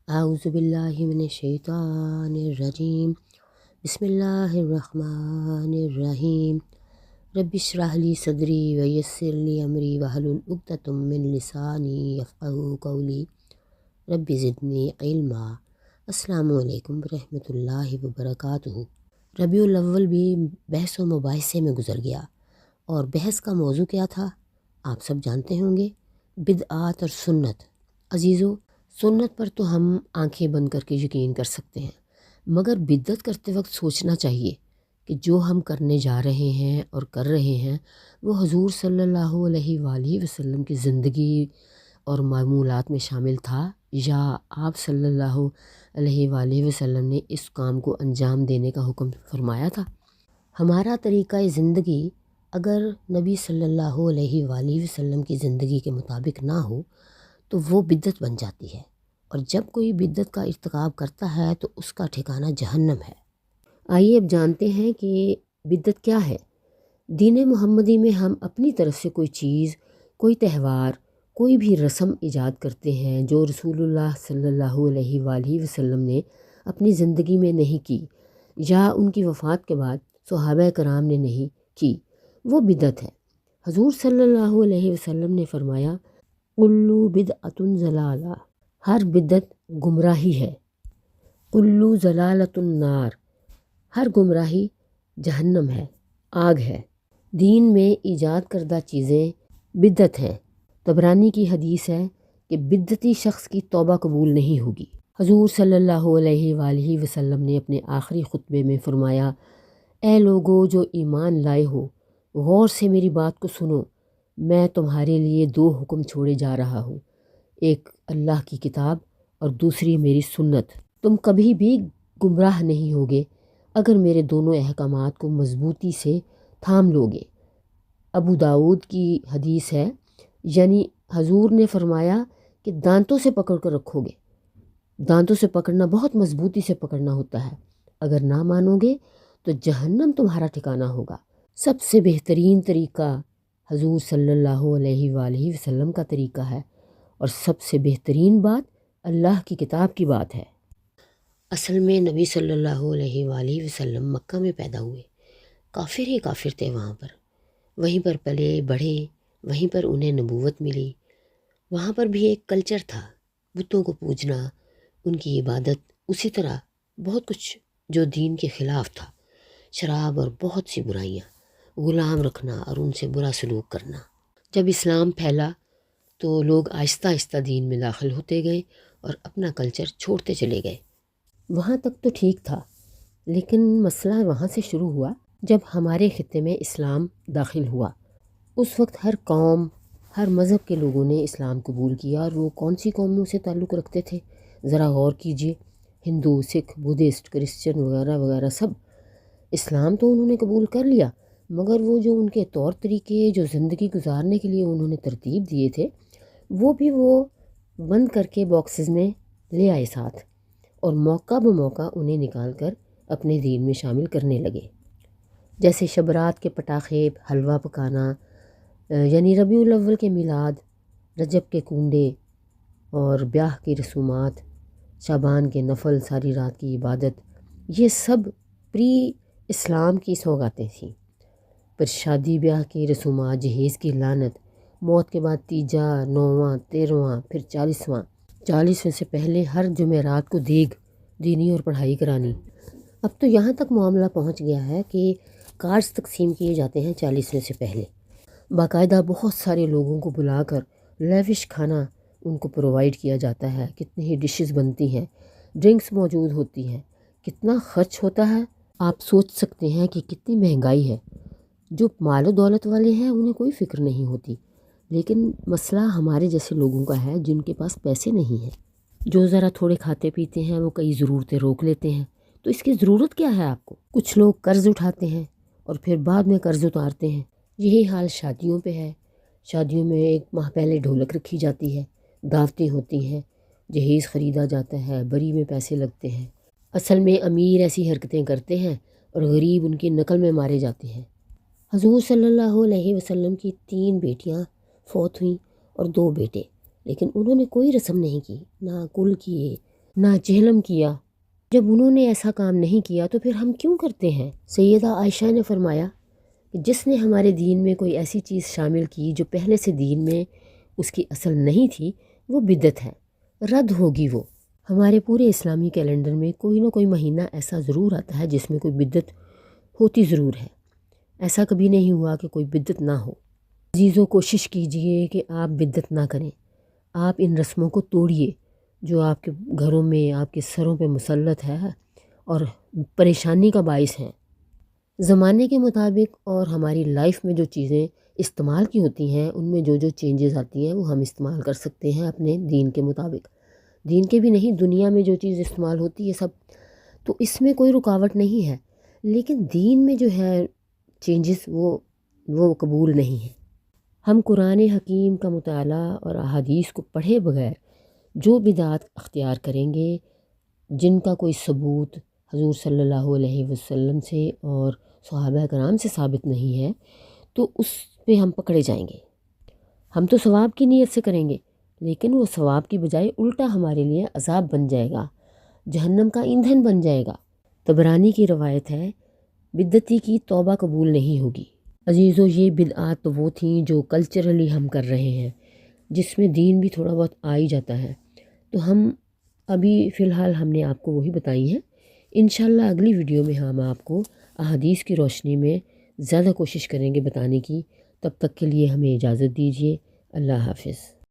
اعوذ باللہ من الشیطان الرجیم بسم اللہ الرحمن الرحیم رب اشرح لی صدری ویسر لی امری واحلل عقدۃ من لسانی یفقہوا قولی رب زدنی علما۔ السلام علیکم ورحمۃ اللہ وبرکاتہ۔ ربیع الاول بھی بحث و مباحثے میں گزر گیا اور بحث کا موضوع کیا تھا آپ سب جانتے ہوں گے، بدعات اور سنت۔ عزیزو، سنت پر تو ہم آنکھیں بند کر کے یقین کر سکتے ہیں، مگر بدعت کرتے وقت سوچنا چاہیے کہ جو ہم کرنے جا رہے ہیں اور کر رہے ہیں وہ حضور صلی اللہ علیہ وآلہ وسلم کی زندگی اور معمولات میں شامل تھا، یا آپ صلی اللہ علیہ وآلہ وسلم نے اس کام کو انجام دینے کا حکم فرمایا تھا۔ ہمارا طریقہ زندگی اگر نبی صلی اللہ علیہ وآلہ وسلم کی زندگی کے مطابق نہ ہو تو وہ بدعت بن جاتی ہے، اور جب کوئی بدعت کا ارتکاب کرتا ہے تو اس کا ٹھکانہ جہنم ہے۔ آئیے اب جانتے ہیں کہ بدعت کیا ہے۔ دین محمدی میں ہم اپنی طرف سے کوئی چیز، کوئی تہوار، کوئی بھی رسم ایجاد کرتے ہیں جو رسول اللہ صلی اللہ علیہ وآلہ وسلم نے اپنی زندگی میں نہیں کی یا ان کی وفات کے بعد صحابہ کرام نے نہیں کی، وہ بدعت ہے۔ حضور صلی اللہ علیہ وسلم نے فرمایا، کلو بدعۃ ضلالہ، ہر بدعت گمراہی ہے، کلو ضلالۃ النار، ہر گمراہی جہنم ہے، آگ ہے۔ دین میں ایجاد کردہ چیزیں بدعت ہیں۔ طبرانی کی حدیث ہے کہ بدعتی شخص کی توبہ قبول نہیں ہوگی۔ حضور صلی اللہ علیہ وآلہ وسلم نے اپنے آخری خطبے میں فرمایا، اے لوگو جو ایمان لائے ہو، غور سے میری بات کو سنو، میں تمہارے لیے دو حکم چھوڑے جا رہا ہوں، ایک اللہ کی کتاب اور دوسری میری سنت۔ تم کبھی بھی گمراہ نہیں ہوگے اگر میرے دونوں احکامات کو مضبوطی سے تھام لوگے۔ ابو داؤد کی حدیث ہے، یعنی حضور نے فرمایا کہ دانتوں سے پکڑ کر رکھو گے، دانتوں سے پکڑنا بہت مضبوطی سے پکڑنا ہوتا ہے، اگر نہ مانو گے تو جہنم تمہارا ٹھکانہ ہوگا۔ سب سے بہترین طریقہ حضور صلی اللہ علیہ وآلہ وسلم کا طریقہ ہے، اور سب سے بہترین بات اللہ کی کتاب کی بات ہے۔ اصل میں نبی صلی اللہ علیہ وآلہ وسلم مکہ میں پیدا ہوئے، کافر ہی کافر تھے وہاں پر، وہیں پر پلے بڑھے، وہیں پر انہیں نبوت ملی۔ وہاں پر بھی ایک کلچر تھا، بتوں کو پوجنا، ان کی عبادت، اسی طرح بہت کچھ جو دین کے خلاف تھا، شراب اور بہت سی برائیاں، غلام رکھنا اور ان سے برا سلوک کرنا۔ جب اسلام پھیلا تو لوگ آہستہ آہستہ دین میں داخل ہوتے گئے اور اپنا کلچر چھوڑتے چلے گئے۔ وہاں تک تو ٹھیک تھا، لیکن مسئلہ وہاں سے شروع ہوا جب ہمارے خطے میں اسلام داخل ہوا۔ اس وقت ہر قوم، ہر مذہب کے لوگوں نے اسلام قبول کیا، اور وہ کون سی قوموں سے تعلق رکھتے تھے ذرا غور کیجئے، ہندو، سکھ، بدھسٹ، کرسچن وغیرہ وغیرہ، سب اسلام تو انہوں نے قبول کر لیا، مگر وہ جو ان کے طور طریقے، جو زندگی گزارنے کے لیے انہوں نے ترتیب دیے تھے، وہ بھی وہ بند کر کے باکسز میں لے آئے ساتھ، اور موقع بموقع انہیں نکال کر اپنے دین میں شامل کرنے لگے۔ جیسے شبرات کے پٹاخے، حلوہ پکانا، یعنی ربیع الاول کے میلاد، رجب کے کنڈے اور بیاہ کی رسومات، شعبان کے نفل، ساری رات کی عبادت، یہ سب پری اسلام کی سوغاتیں تھیں۔ پھر شادی بیاہ کی رسومات، جہیز کی لعنت، موت کے بعد تیجا، نواں، 13واں، پھر 40واں، 40ویں سے پہلے ہر جمعرات کو دیگ دینی اور پڑھائی کرانی۔ اب تو یہاں تک معاملہ پہنچ گیا ہے کہ کارڈز تقسیم کیے جاتے ہیں 40ویں سے پہلے، باقاعدہ بہت سارے لوگوں کو بلا کر لیوش کھانا ان کو پرووائڈ کیا جاتا ہے، کتنی ہی ڈشز بنتی ہیں، ڈرنکس موجود ہوتی ہیں، کتنا خرچ ہوتا ہے آپ سوچ سکتے ہیں کہ کتنی مہنگائی ہے۔ جو مال و دولت والے ہیں انہیں کوئی فکر نہیں ہوتی، لیکن مسئلہ ہمارے جیسے لوگوں کا ہے جن کے پاس پیسے نہیں ہیں، جو ذرا تھوڑے کھاتے پیتے ہیں، وہ کئی ضرورتیں روک لیتے ہیں۔ تو اس کی ضرورت کیا ہے آپ کو؟ کچھ لوگ قرض اٹھاتے ہیں اور پھر بعد میں قرض اتارتے ہیں۔ یہی حال شادیوں پہ ہے، شادیوں میں ایک ماہ پہلے ڈھولک رکھی جاتی ہے، دعوتیں ہوتی ہیں، جہیز خریدا جاتا ہے، بری میں پیسے لگتے ہیں۔ اصل میں امیر ایسی حرکتیں کرتے ہیں اور غریب ان کی نقل میں مارے جاتے ہیں۔ حضور صلی اللہ علیہ وسلم کی 3 بیٹیاں فوت ہوئیں اور 2 بیٹے، لیکن انہوں نے کوئی رسم نہیں کی، نہ کل کیے، ناچہلم کیا۔ جب انہوں نے ایسا کام نہیں کیا تو پھر ہم کیوں کرتے ہیں؟ سیدہ عائشہ نے فرمایا کہ جس نے ہمارے دین میں کوئی ایسی چیز شامل کی جو پہلے سے دین میں اس کی اصل نہیں تھی، وہ بدعت ہے، رد ہوگی وہ۔ ہمارے پورے اسلامی کیلنڈر میں کوئی نہ کوئی مہینہ ایسا ضرور آتا ہے جس میں کوئی بدعت ہوتی ضرور ہے، ایسا کبھی نہیں ہوا کہ کوئی بدعت نہ ہو۔ عزیزوں، کوشش کیجئے کہ آپ بدعت نہ کریں، آپ ان رسموں کو توڑیے جو آپ کے گھروں میں، آپ کے سروں پہ مسلط ہے اور پریشانی کا باعث ہیں۔ زمانے کے مطابق اور ہماری لائف میں جو چیزیں استعمال کی ہوتی ہیں، ان میں جو جو چینجز آتی ہیں وہ ہم استعمال کر سکتے ہیں اپنے دین کے مطابق۔ دین کے بھی نہیں، دنیا میں جو چیز استعمال ہوتی ہے سب، تو اس میں کوئی رکاوٹ نہیں ہے، لیکن دین میں جو ہے چینجز وہ قبول نہیں ہیں۔ ہم قرآن حکیم کا مطالعہ اور احادیث کو پڑھے بغیر جو بدعات اختیار کریں گے، جن کا کوئی ثبوت حضور صلی اللہ علیہ وسلم سے اور صحابہ کرام سے ثابت نہیں ہے، تو اس پہ ہم پکڑے جائیں گے۔ ہم تو ثواب کی نیت سے کریں گے، لیکن وہ ثواب کی بجائے الٹا ہمارے لیے عذاب بن جائے گا، جہنم کا ایندھن بن جائے گا۔ طبرانی کی روایت ہے، بدعتی کی توبہ قبول نہیں ہوگی۔ عزیزو، یہ بدعات تو وہ تھیں جو کلچرلی ہم کر رہے ہیں، جس میں دین بھی تھوڑا بہت آ ہی جاتا ہے، تو ہم ابھی فی الحال ہم نے آپ کو وہی بتائی ہیں۔ انشاءاللہ اگلی ویڈیو میں ہم آپ کو احادیث کی روشنی میں زیادہ کوشش کریں گے بتانے کی۔ تب تک کے لیے ہمیں اجازت دیجیے۔ اللہ حافظ۔